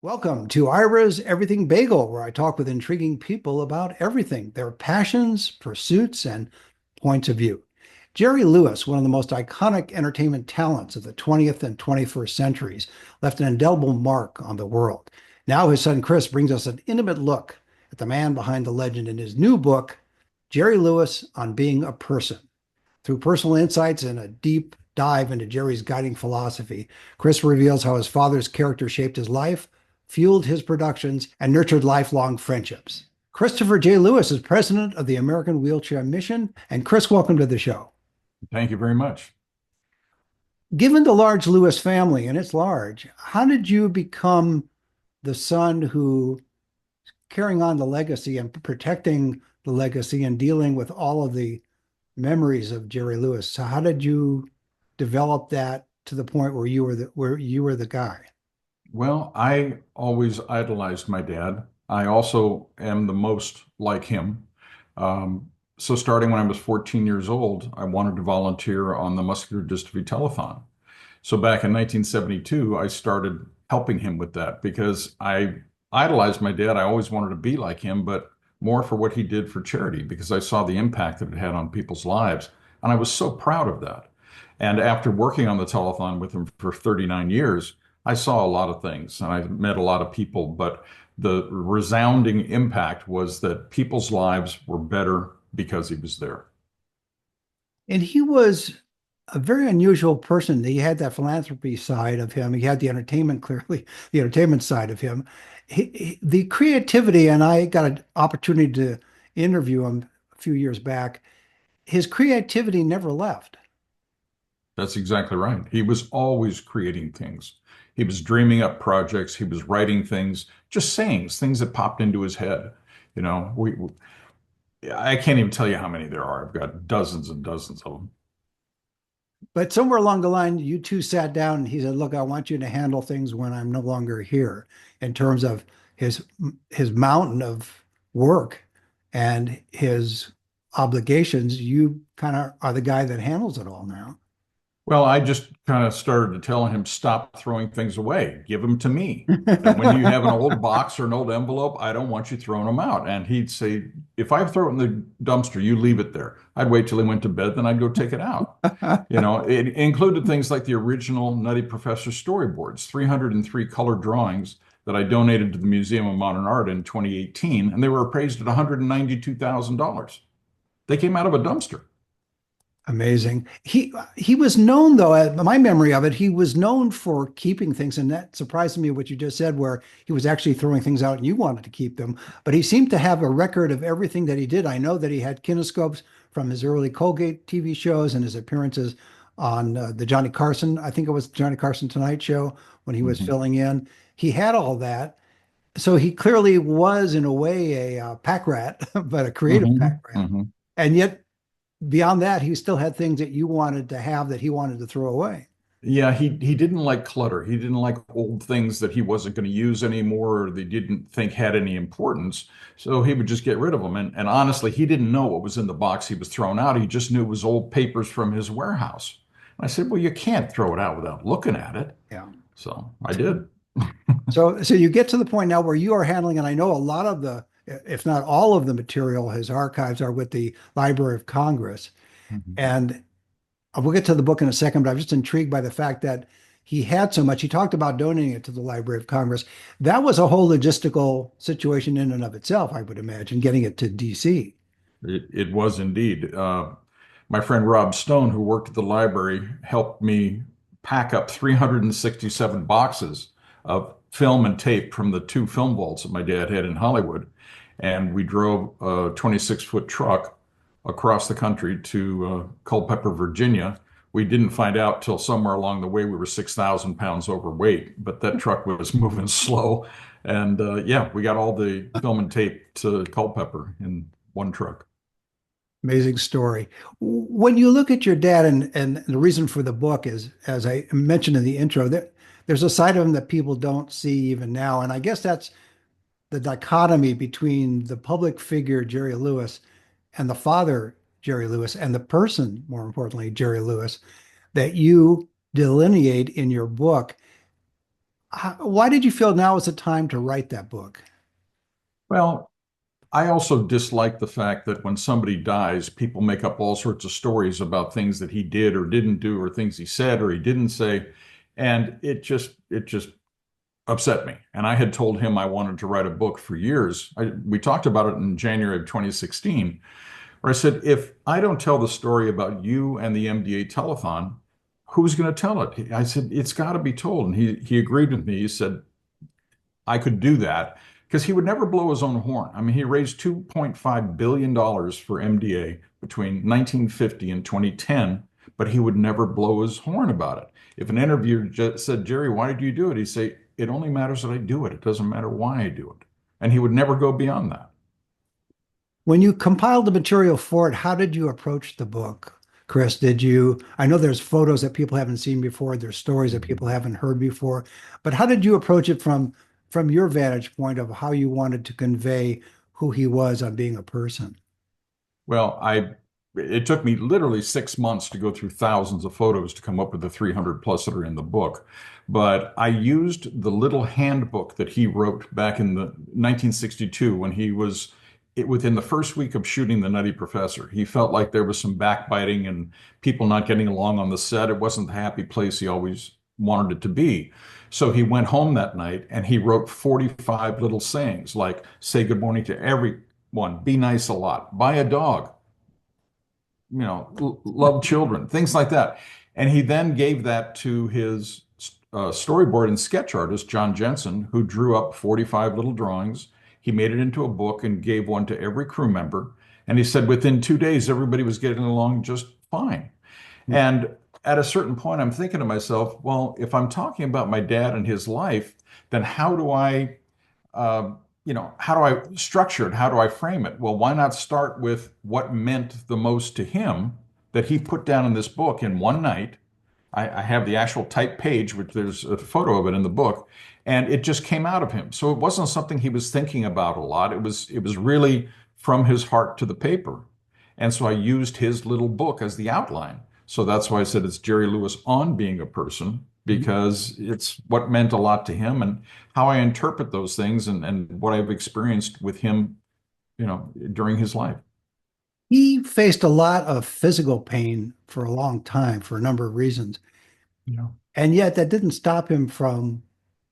Welcome to Ira's Everything Bagel, where I talk with intriguing people about everything, their passions, pursuits, and points of view. Jerry Lewis, one of the most iconic entertainment talents of the 20th and 21st centuries, left an indelible mark on the world. Now his son Chris brings us an intimate look at the man behind the legend in his new book, Jerry Lewis on Being a Person. Through personal insights and a deep dive into Jerry's guiding philosophy, Chris reveals how his father's character shaped his life, fueled his productions, and nurtured lifelong friendships. Christopher J. Lewis is president of the American Wheelchair Mission. And Chris, welcome to the show. Thank you very much. Given the large Lewis family, and it's large, how did you become the son who carrying on the legacy and protecting the legacy and dealing with all of the memories of Jerry Lewis? So how did you develop that to the point where you were the guy? Well, I always idolized my dad. I also am the most like him. So starting when I was 14 years old, I wanted to volunteer on the Muscular Dystrophy Telethon. So back in 1972, I started helping him with that because I idolized my dad. I always wanted to be like him, but more for what he did for charity because I saw the impact that it had on people's lives. And I was so proud of that. And after working on the telethon with him for 39 years, I saw a lot of things and I met a lot of people, but the resounding impact was that people's lives were better because he was there. And he was a very unusual person. He had that philanthropy side of him. He had the entertainment, clearly, the entertainment side of him. The creativity, and I got an opportunity to interview him a few years back. His creativity never left. That's exactly right. He was always creating things. He was dreaming up projects. He was writing things, just sayings, things that popped into his head. You know, I can't even tell you how many there are. I've got dozens and dozens of them. But somewhere along the line, you two sat down and he said, "Look, I want you to handle things when I'm no longer here," in terms of his his mountain of work and his obligations. You kind of are the guy that handles it all now. Well, I just kind of started to tell him, stop throwing things away, give them to me. And when you have an old box or an old envelope, I don't want you throwing them out. And he'd say, if I throw it in the dumpster, you leave it there. I'd wait till he went to bed, then I'd go take it out. You know, it included things like the original Nutty Professor storyboards, 303 color drawings that I donated to the Museum of Modern Art in 2018, and they were appraised at $192,000. They came out of a dumpster. Amazing. He was known though, my memory of it, he was known for keeping things, and that surprised me what you just said, where he was actually throwing things out and you wanted to keep them. But he seemed to have a record of everything that he did. I know that he had kinescopes from his early Colgate TV shows and his appearances on the Johnny Carson, I think it was Johnny Carson Tonight Show when he was Mhm. filling in. He had all that. So he clearly was, in a way, a pack rat, but a creative pack Mhm. rat. Mhm. And yet beyond that, he still had things that you wanted to have that he wanted to throw away. Yeah, he didn't like clutter. He didn't like old things that he wasn't going to use anymore or they didn't think had any importance. So he would just get rid of them. And honestly, he didn't know what was in the box he was throwing out. He just knew it was old papers from his warehouse. And I said, well, you can't throw it out without looking at it. Yeah. So I did. So you get to the point now where you are handling, and I know a lot of the, if not all of the material, his archives are with the Library of Congress. Mhm. And we'll get to the book in a second, but I'm just intrigued by the fact that he had so much. He talked about donating it to the Library of Congress. That was a whole logistical situation in and of itself, I would imagine, getting it to DC. It was indeed. My friend Rob Stone, who worked at the library, helped me pack up 367 boxes of film and tape from the two film vaults that my dad had in Hollywood. And we drove a 26-foot truck across the country to Culpeper, Virginia. We didn't find out till somewhere along the way we were 6,000 pounds overweight, but that truck was moving slow. And yeah, we got all the film and tape to Culpeper in one truck. Amazing story. When you look at your dad, and the reason for the book is, as I mentioned in the intro, there's a side of him that people don't see even now. And I guess that's the dichotomy between the public figure, Jerry Lewis, and the father, Jerry Lewis, and the person, more importantly, Jerry Lewis, that you delineate in your book. Why did you feel now was the time to write that book? Well, I also dislike the fact that when somebody dies, people make up all sorts of stories about things that he did or didn't do, or things he said or he didn't say. And it just upset me. And I had told him I wanted to write a book for years. We talked about it in January of 2016, where I said, if I don't tell the story about you and the MDA Telethon, who's going to tell it? I said, it's got to be told. And he agreed with me. He said, I could do that because he would never blow his own horn. I mean, he raised $2.5 billion for MDA between 1950 and 2010, but he would never blow his horn about it. If an interviewer just said, Jerry, why did you do it? He'd say, it only matters that I do it. It doesn't matter why I do it. And he would never go beyond that. When you compiled the material for it, how did you approach the book, Chris? I know there's photos that people haven't seen before, there's stories that people haven't heard before, but how did you approach it from your vantage point of how you wanted to convey who he was on being a person? Well, it took me literally 6 months to go through thousands of photos to come up with the 300 plus that are in the book. But I used the little handbook that he wrote back in the 1962 when within the first week of shooting The Nutty Professor. He felt like there was some backbiting and people not getting along on the set. It wasn't the happy place he always wanted it to be. So he went home that night and he wrote 45 little sayings like, say good morning to everyone, be nice a lot, buy a dog, love children, things like that. And he then gave that to his storyboard and sketch artist, John Jensen, who drew up 45 little drawings. He made it into a book and gave one to every crew member. And he said within 2 days, everybody was getting along just fine. And at a certain point, I'm thinking to myself, well, if I'm talking about my dad and his life, then uh, how do I structure it? How do I frame it? Well, why not start with what meant the most to him that he put down in this book in one night? I have the actual type page, which there's a photo of it in the book, and it just came out of him. So it wasn't something he was thinking about a lot. It was really from his heart to the paper. And so I used his little book as the outline. So that's why I said it's Jerry Lewis on being a person, because it's what meant a lot to him and how I interpret those things and what I've experienced with him, during his life. He faced a lot of physical pain for a long time for a number of reasons. Yeah. And yet that didn't stop him from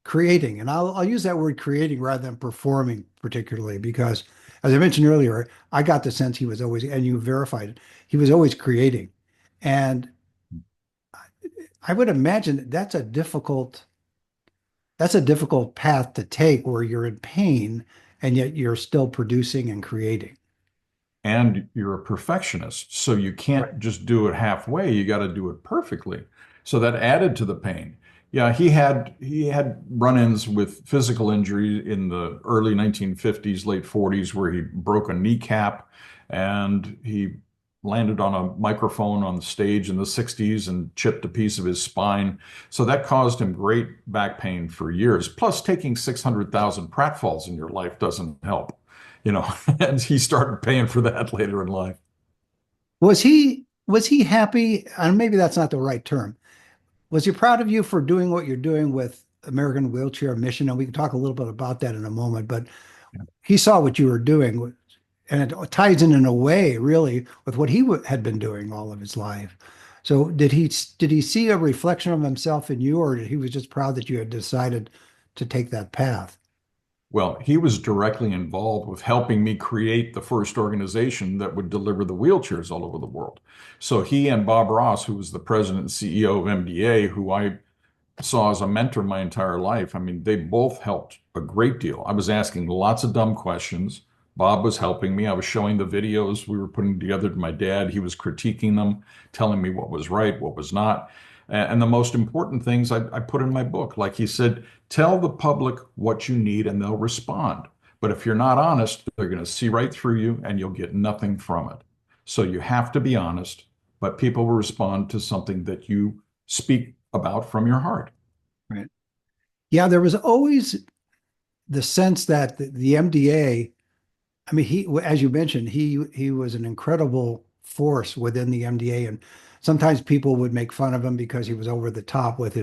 creating. And I'll use that word creating rather than performing particularly, because as I mentioned earlier, I got the sense he was always, and you verified it, he was always creating. And I would imagine that's a difficult path to take where you're in pain and yet you're still producing and creating. And you're a perfectionist, so you Right. can't just do it halfway. You got to do it perfectly. So that added to the pain. Yeah, he had run-ins with physical injury in the early 1950s, late 40s, where he broke a kneecap and he landed on a microphone on the stage in the 60s and chipped a piece of his spine. So that caused him great back pain for years. Plus, taking 600,000 pratfalls in your life doesn't help, and he started paying for that later in life. Was he happy? And maybe that's not the right term. Was he proud of you for doing what you're doing with American Wheelchair Mission? And we can talk a little bit about that in a moment, but he saw what you were doing, and it ties in a way, really, with what had been doing all of his life. So did he see a reflection of himself in you, or he was just proud that you had decided to take that path? Well, he was directly involved with helping me create the first organization that would deliver the wheelchairs all over the world. So he and Bob Ross, who was the president and CEO of MDA, who I saw as a mentor my entire life. I mean, they both helped a great deal. I was asking lots of dumb questions. Bob was helping me. I was showing the videos we were putting together to my dad. He was critiquing them, telling me what was right, what was not. And the most important things I put in my book. Like he said, tell the public what you need and they'll respond. But if you're not honest, they're going to see right through you and you'll get nothing from it. So you have to be honest, but people will respond to something that you speak about from your heart. Right. Yeah, there was always the sense that the MDA, I mean, as you mentioned, he was an incredible force within the MDA, and sometimes people would make fun of him because he was over the top with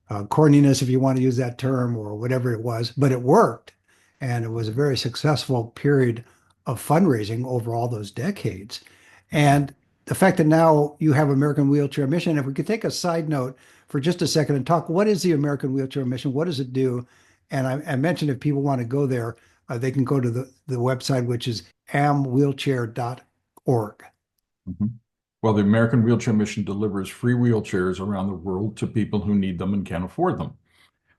corniness, if you want to use that term, or whatever it was, but it worked. And it was a very successful period of fundraising over all those decades. And the fact that now you have American Wheelchair Mission, if we could take a side note for just a second and talk, what is the American Wheelchair Mission? What does it do? And I mentioned if people want to go there, they can go to the website, which is amwheelchair.org. Mhm. Well, the American Wheelchair Mission delivers free wheelchairs around the world to people who need them and can't afford them.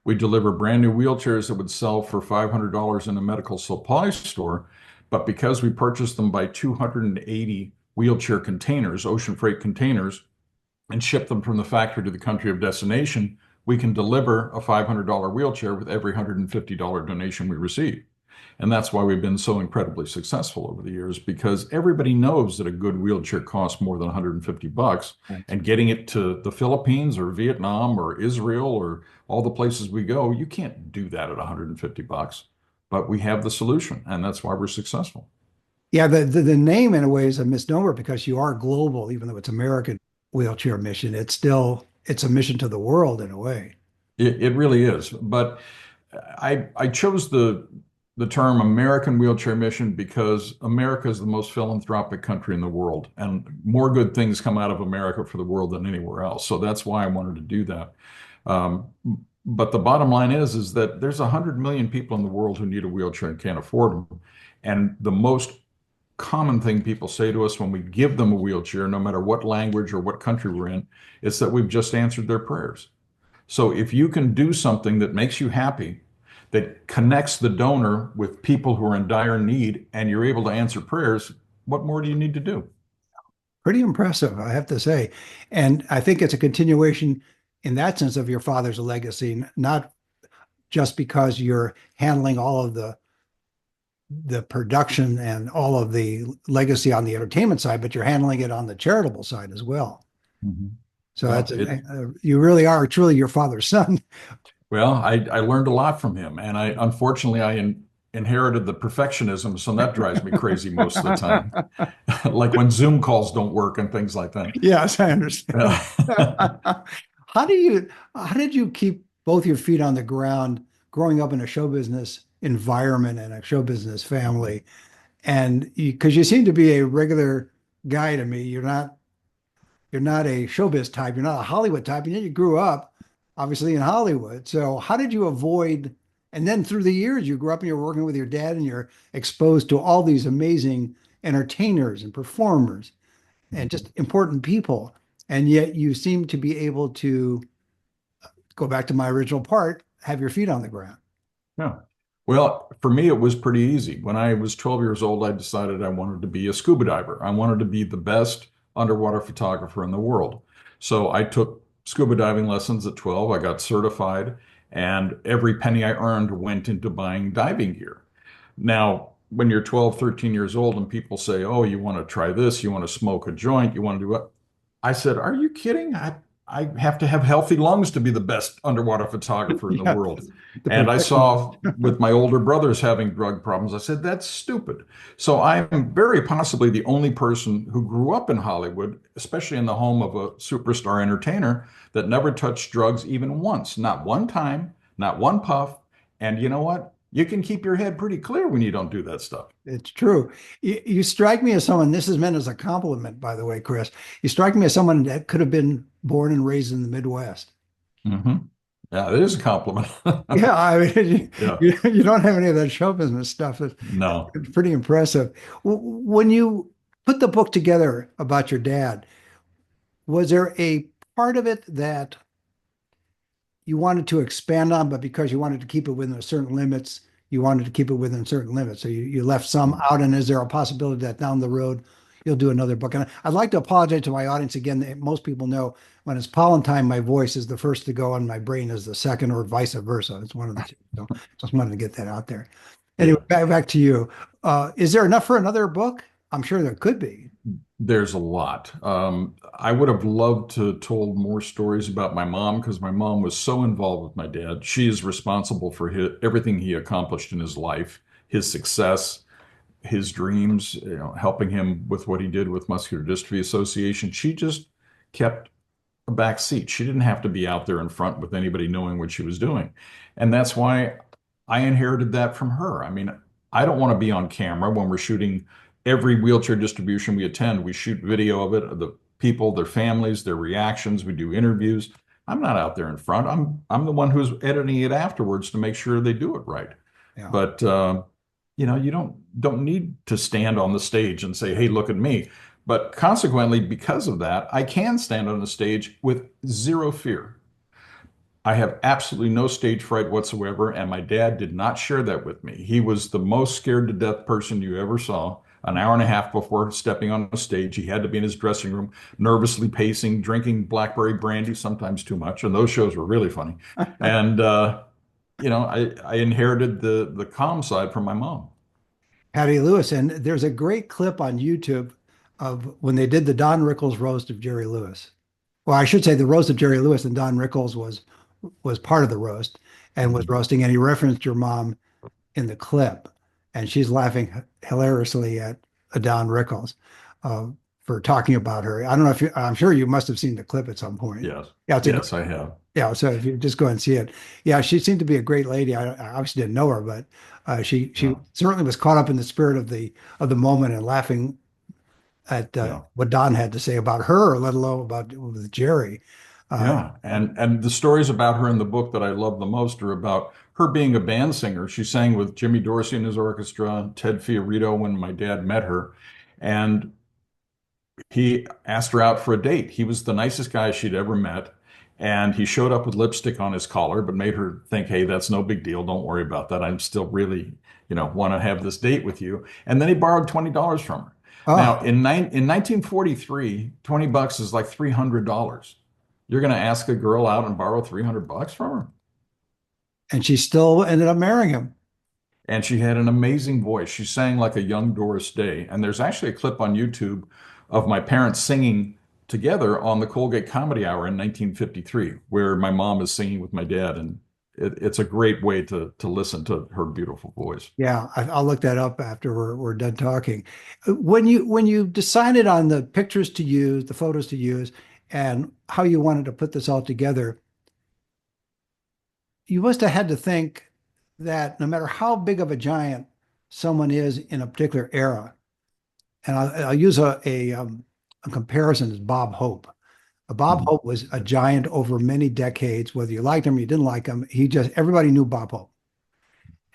We deliver brand new wheelchairs that would sell for $500 in a medical supply store, but because we purchased them by 280 wheelchair containers, ocean freight containers, and ship them from the factory to the country of destination, we can deliver a $500 wheelchair with every $150 donation we receive. And that's why we've been so incredibly successful over the years, because everybody knows that a good wheelchair costs more than 150 bucks. And getting it to the Philippines or Vietnam or Israel or all the places we go, you can't do that at 150 bucks. But we have the solution, and that's why we're successful. Yeah, the name in a way is a misnomer because you are global, even though it's American Wheelchair Mission. It's a mission to the world in a way. It really is. But I chose the term American Wheelchair Mission because America is the most philanthropic country in the world, and more good things come out of America for the world than anywhere else. So that's why I wanted to do that. Um, but the bottom line is that there's 100 million people in the world who need a wheelchair and can't afford them. And the most common thing people say to us when we give them a wheelchair, no matter what language or what country we're in, is that we've just answered their prayers. So if you can do something that makes you happy, that connects the donor with people who are in dire need, and you're able to answer prayers, what more do you need to do? Pretty impressive, I have to say. And I think it's a continuation in that sense of your father's legacy, not just because you're handling all of the production and all of the legacy on the entertainment side, but you're handling it on the charitable side as well. Mhm. So Well, that's you really are truly your father's son. I learned a lot from him, and I unfortunately inherited the perfectionism, so that drives me crazy most of the time. Like when Zoom calls don't work and things like that. Yes, I understand. Yeah. How did you keep both your feet on the ground growing up in a show business environment and a show business family? And because you seem to be a regular guy to me, you're not a showbiz type, you're not a Hollywood type, and yet you grew up obviously in Hollywood. So how did you avoid, and then through the years you grew up and you're working with your dad and you're exposed to all these amazing entertainers and performers and just important people. And yet you seem to be able to go back to my original part, have your feet on the ground. Yeah. Well, for me, it was pretty easy. When I was 12 years old, I decided I wanted to be a scuba diver. I wanted to be the best underwater photographer in the world. So I took scuba diving lessons at 12. I got certified, and every penny I earned went into buying diving gear. Now, when you're 12, 13 years old and people say, "Oh, you want to try this, you want to smoke a joint, you want to do what?" I said, "Are you kidding? I have to have healthy lungs to be the best underwater photographer in the Yeah, world." the And I perfection. saw with my older brothers having drug problems, I said, "That's stupid." So I'm very possibly the only person who grew up in Hollywood, especially in the home of a superstar entertainer, that never touched drugs even once, not one time, not one puff. And you know what? You can keep your head pretty clear when you don't do that stuff. It's true. You strike me as someone, this is meant as a compliment, by the way, Chris. You strike me as someone that could have been born and raised in the Midwest. Hmm. Yeah, it is a compliment. Yeah, I mean, Yeah, you don't have any of that show business stuff. no. It's pretty impressive. When you put the book together about your dad, was there a part of it that you wanted to expand on, but because you wanted to keep it within a certain limits, you wanted to keep it within certain limits. So you left some out. And is there a possibility that down the road you'll do another book? And I'd like to apologize to my audience again. Most people know when it's pollen time, my voice is the first to go and my brain is the second, or vice versa. It's one of the two. So just wanted to get that out there. Anyway, Yeah. back to you. Is there enough for another book? I'm sure there could be. There's a lot. I would have loved to told more stories about my mom because my mom was so involved with my dad. She is responsible for everything he accomplished in his life, his success, his dreams, helping him with what he did with Muscular Dystrophy Association. She just kept a back seat. She didn't have to be out there in front with anybody knowing what she was doing. And that's why I inherited that from her. I mean, I don't want to be on camera when we're shooting every wheelchair distribution we attend. We shoot video of it, of the people, their families, their reactions. We do interviews. I'm not out there in front. I'm the one who's editing it afterwards to make sure they do it right. Yeah. But you don't need to stand on the stage and say, "Hey, look at me." But consequently, because of that, I can stand on the stage with zero fear. I have absolutely no stage fright whatsoever, and my dad did not share that with me. He was the most scared to death person you ever saw. An hour and a half before stepping on the stage, he had to be in his dressing room, nervously pacing, drinking blackberry brandy, sometimes too much, and those shows were really funny. And I inherited the calm side from my mom. Patty Lewis. And there's a great clip on YouTube of when they did the Don Rickles roast of Jerry Lewis. Well, I should say the roast of Jerry Lewis, and Don Rickles was part of the roast and was Mhm. roasting, and he referenced your mom in the clip, and she's laughing hilariously at Don Rickles uh, for talking about her. I don't know if I'm sure you must have seen the clip at some point. Yes, Yeah, it's a yes, I have. yeah. So if you just go and see it, yeah, she seemed to be a great lady. I obviously didn't know her, but she Yeah, certainly was caught up in the spirit of the moment and laughing at yeah. what Don had to say about her, let alone about with Jerry. Uh, Yeah, and the stories about her in the book that I love the most are about her being a band singer. She sang with Jimmy Dorsey and his orchestra, Ted Fiorito when my dad met her, and he asked her out for a date. He was the nicest guy she'd ever met, and he showed up with lipstick on his collar, but made her think, "Hey, that's no big deal. Don't worry about that. I'm still really, want to have this date with you." And then he borrowed $20 from her. oh, Now, in 1943, $20 is like $300. You're going to ask a girl out and borrow $300 from her? and she still ended up marrying him. And she had an amazing voice. She sang like a young Doris Day. And there's actually a clip on YouTube of my parents singing together on the Colgate Comedy Hour in 1953, where my mom is singing with my dad. And it's a great way to listen to her beautiful voice. Yeah, I'll look that up after we're done talking. When you decided on the pictures to use, the photos to use, and how you wanted to put this all together, you must have had to think that no matter how big of a giant someone is in a particular era, and I'll use a comparison as Bob Hope. Bob Mhm. Hope was a giant over many decades, whether you liked him or you didn't like him. Everybody knew Bob Hope.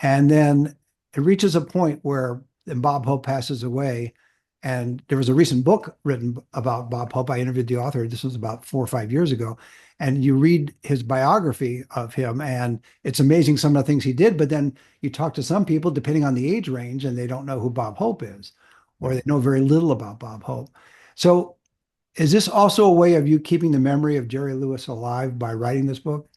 And then it reaches a point where then Bob Hope passes away. And there was a recent book written about Bob Hope. I interviewed the author. This was about 4 or 5 years ago. And you read his biography of him, and it's amazing some of the things he did. But then you talk to some people, depending on the age range, and they don't know who Bob Hope is, or Yeah. they know very little about Bob Hope. So, is this also a way of you keeping the memory of Jerry Lewis alive by writing this book?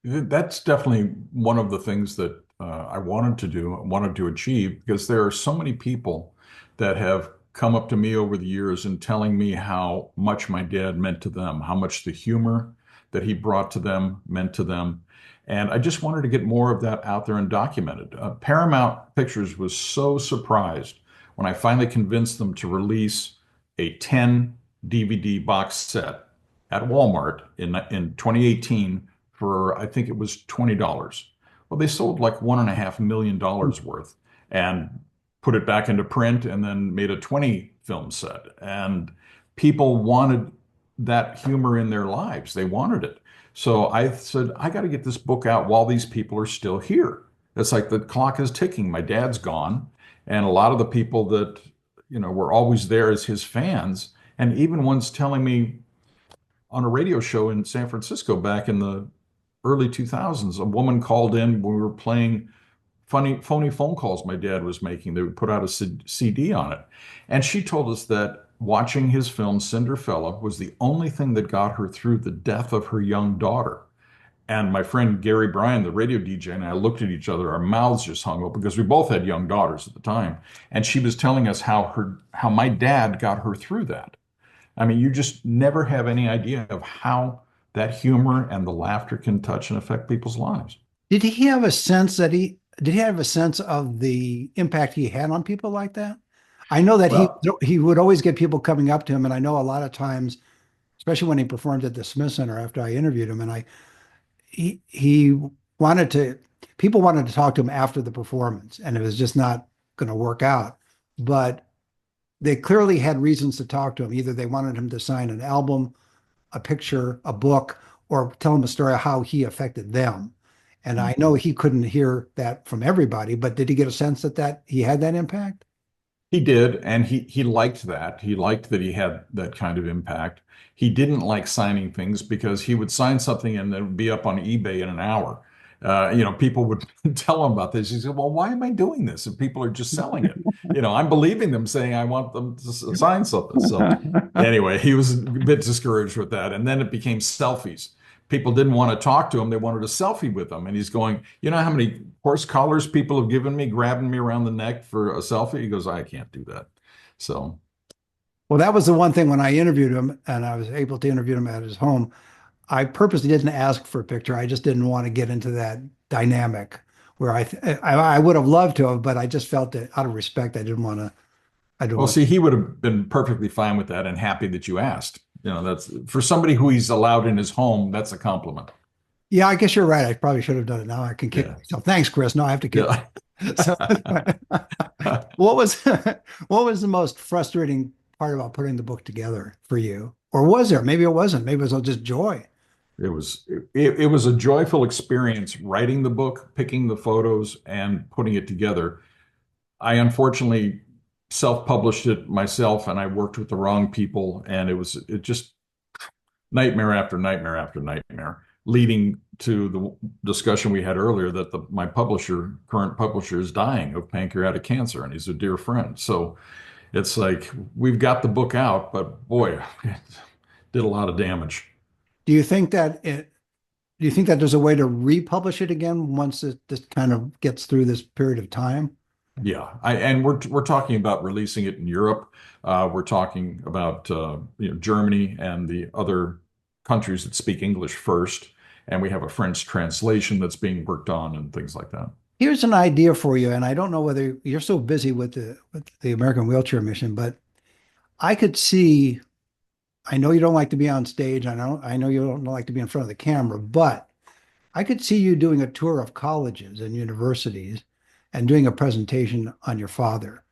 That's definitely one of the things that I wanted to do, wanted to achieve, because there are so many people that have come up to me over the years and telling me how much my dad meant to them, how much the humor that he brought to them meant to them. And I just wanted to get more of that out there and documented. Paramount Pictures was so surprised when I finally convinced them to release a 10 DVD box set at Walmart in 2018 for I think it was $20. Well, they sold like $1.5 million worth and put it back into print and then made a 20 film set. And people wanted that humor in their lives. They wanted it. So I said, I got to get this book out while these people are still here. It's like the clock is ticking. My dad's gone. And a lot of the people that, were always there as his fans, and even ones telling me on a radio show in San Francisco back in the early 2000s, a woman called in when we were playing phony phone calls my dad was making. They would put out a CD on it. And she told us that watching his film Cinderfella was the only thing that got her through the death of her young daughter. And my friend Gary Bryan, the radio DJ, and I looked at each other, our mouths just hung open because we both had young daughters at the time. And she was telling us how my dad got her through that. I mean, you just never have any idea of how that humor and the laughter can touch and affect people's lives. Did he have a sense of the impact he had on people like that? I know that he Well, he would always get people coming up to him, and I know a lot of times especially when he performed at the Smith Center after I interviewed him. And he wanted to, people wanted to talk to him after the performance, and it was just not going to work out. But they clearly had reasons to talk to him. Either they wanted him to sign an album, a picture, a book, or tell him a story of how he affected them. And I know he couldn't hear that from everybody, but did he get a sense that he had that impact? He did, and he liked that. He liked that he had that kind of impact. He didn't like signing things because he would sign something and it would be up on eBay in an hour. People would tell him about this. He said, "Well, why am I doing this if people are just selling it? I'm believing them saying I want them to sign something." So anyway, he was a bit discouraged with that. And then it became selfies. People didn't want to talk to him. They wanted a selfie with him. And he's going, "You know how many horse collars people have given me, grabbing me around the neck for a selfie?" He goes, "I can't do that." So, Well, that was the one thing when I interviewed him, and I was able to interview him at his home. I purposely didn't ask for a picture. I just didn't want to get into that dynamic where I would have loved to have, but I just felt that out of respect, I didn't want to. I don't well, want. see, he would have been perfectly fine with that and happy that you asked. That's for somebody who he's allowed in his home, that's a compliment. Yeah, I guess you're right. I probably should have done it. Now I can kick Yeah. myself. Thanks, Chris. No, I have to kick. Yeah. So, what was what was the most frustrating part about putting the book together for you? Or was there? Maybe it wasn't. Maybe it was all just joy. It was a joyful experience writing the book, picking the photos, and putting it together. I unfortunately self-published it myself, and I worked with the wrong people, and it just nightmare after nightmare after nightmare, leading to the discussion we had earlier that my current publisher, is dying of pancreatic cancer, and he's a dear friend. So it's like we've got the book out, but boy, it did a lot of damage. Do you think that do you think that there's a way to republish it again once this kind of gets through this period of time? Yeah, and we're talking about releasing it in Europe. We're talking about Germany and the other countries that speak English first, and we have a French translation that's being worked on and things like that. Here's an idea for you, and I don't know whether you're so busy with the American Wheelchair Mission, but I could see. I know you don't like to be on stage. I know you don't like to be in front of the camera, but I could see you doing a tour of colleges and universities and doing a presentation on your father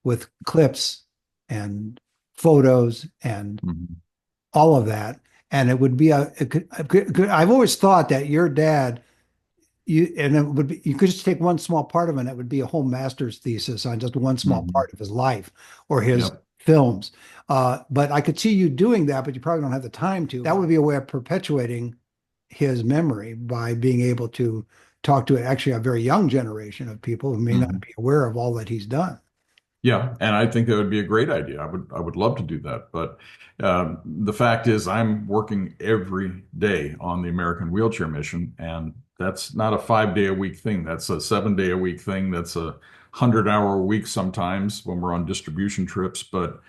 with clips and photos and Mhm. all of that. And it would be I've always thought that your dad, and it would be, you could just take one small part of it, and it would be a whole master's thesis on just one small Mhm. part of his life or his Yep. films. But I could see you doing that, but you probably don't have the time to. That would be a way of perpetuating his memory by being able to talk to actually a very young generation of people who may not Mhm. be aware of all that he's done. Yeah, and I think that would be a great idea. I would love to do that, but the fact is, I'm working every day on the American Wheelchair Mission, and that's not a 5 day a week thing. That's a 7 day a week thing. That's a 100 hour a week sometimes when we're on distribution trips. But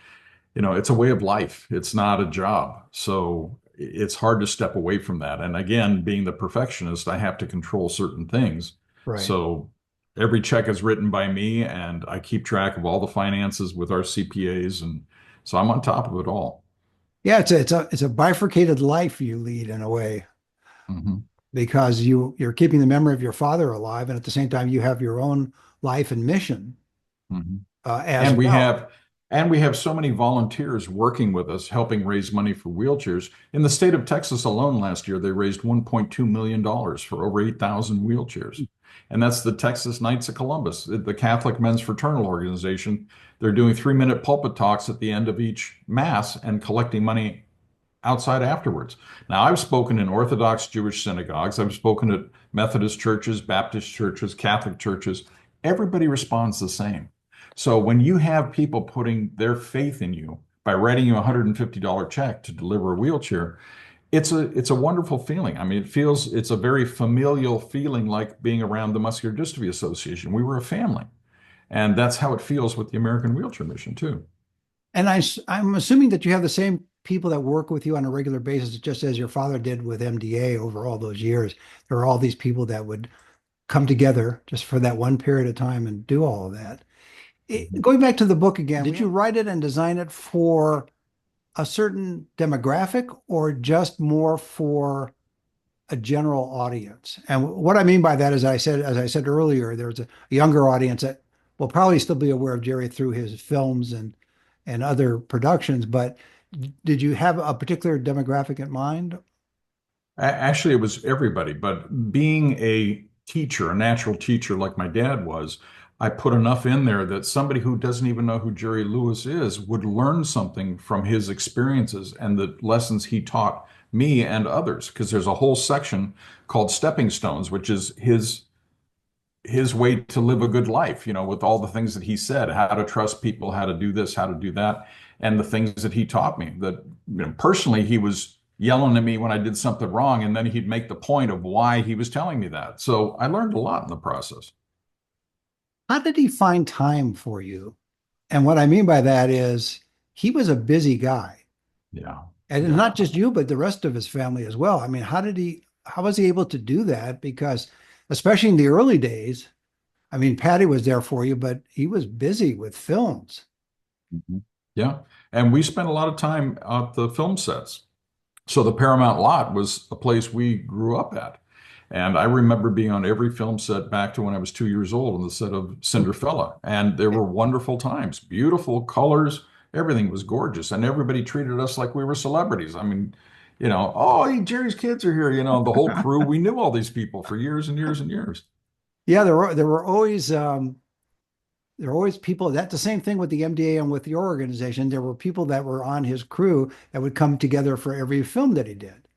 it's a way of life. It's not a job, so it's hard to step away from that. And again, being the perfectionist, I have to control certain things. Right. So every check is written by me, and I keep track of all the finances with our CPAs, and so I'm on top of it all. Yeah, it's a bifurcated life you lead in a way Mhm. because you're keeping the memory of your father alive, and at the same time you have your own life and mission Mhm. as And we well. have and we have so many volunteers working with us, helping raise money for wheelchairs. In the state of Texas alone last year, they raised $1.2 million for over 8,000 wheelchairs. And that's the Texas Knights of Columbus, the Catholic Men's Fraternal Organization. They're doing 3-minute pulpit talks at the end of each mass and collecting money outside afterwards. Now, I've spoken in Orthodox Jewish synagogues, I've spoken at Methodist churches, Baptist churches, Catholic churches. Everybody responds the same. So when you have people putting their faith in you by writing you a $150 check to deliver a wheelchair, it's a wonderful feeling. I mean, it's a very familial feeling, like being around the Muscular Dystrophy Association. We were a family. And that's how it feels with the American Wheelchair Mission, too. And I'm assuming that you have the same people that work with you on a regular basis, just as your father did with MDA over all those years. There are all these people that would come together just for that one period of time and do all of that. Mhm. Going back to the book again, did you write it and design it for a certain demographic or just more for a general audience? And what I mean by that is, as I said earlier, there's a younger audience that will probably still be aware of Jerry through his films and other productions. But did you have a particular demographic in mind? Actually, it was everybody, but being a teacher, a natural teacher like my dad was, I put enough in there that somebody who doesn't even know who Jerry Lewis is would learn something from his experiences and the lessons he taught me and others. Because there's a whole section called Stepping Stones, which is his way to live a good life, with all the things that he said, how to trust people, how to do this, how to do that, and the things that he taught me. That personally, he was yelling at me when I did something wrong, and then he'd make the point of why he was telling me that. So I learned a lot in the process. How did he find time for you? And what I mean by that is he was a busy guy. Yeah. And Yeah. not just you, but the rest of his family as well. I mean, how was he able to do that? Because especially in the early days, I mean, Patty was there for you, but he was busy with films. Mhm. Yeah. And we spent a lot of time at the film sets. So the Paramount lot was a place we grew up at. And I remember being on every film set back to when I was 2 years old on the set of Cinderfella. And there were wonderful times, beautiful colors, everything was gorgeous. And everybody treated us like we were celebrities. I mean, oh, hey, Jerry's kids are here, the whole crew. We knew all these people for years and years and years. Yeah, there were always people. That's the same thing with the MDA and with your organization. There were people that were on his crew that would come together for every film that he did.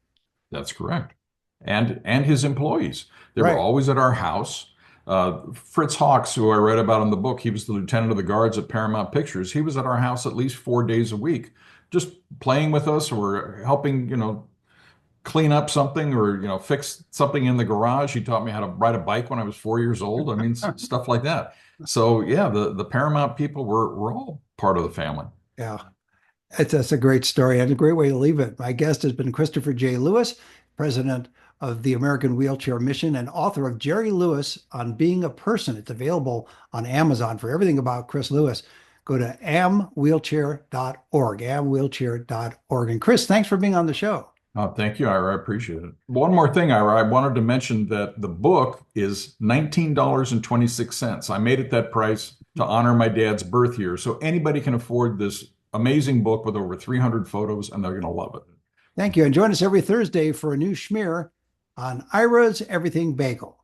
That's correct. And his employees. They were Right. always at our house. Fritz Hawks, who I read about in the book, he was the lieutenant of the guards at Paramount Pictures. He was at our house at least 4 days a week, just playing with us or helping, clean up something or, fix something in the garage. He taught me how to ride a bike when I was 4 years old. I mean, stuff like that. So yeah, the Paramount people were all part of the family. Yeah. That's a great story and a great way to leave it. My guest has been Christopher J. Lewis, president of the American Wheelchair Mission and author of Jerry Lewis on Being a Person. It's available on Amazon for everything about Chris Lewis. Go to amwheelchair.org, amwheelchair.org. And Chris, thanks for being on the show. Thank you, Ira. I appreciate it. One more thing, Ira, I wanted to mention that the book is $19.26. I made it that price to honor my dad's birth year. So anybody can afford this amazing book with over 300 photos, and they're going to love it. Thank you. And join us every Thursday for a new schmear on Ira's Everything Bagel.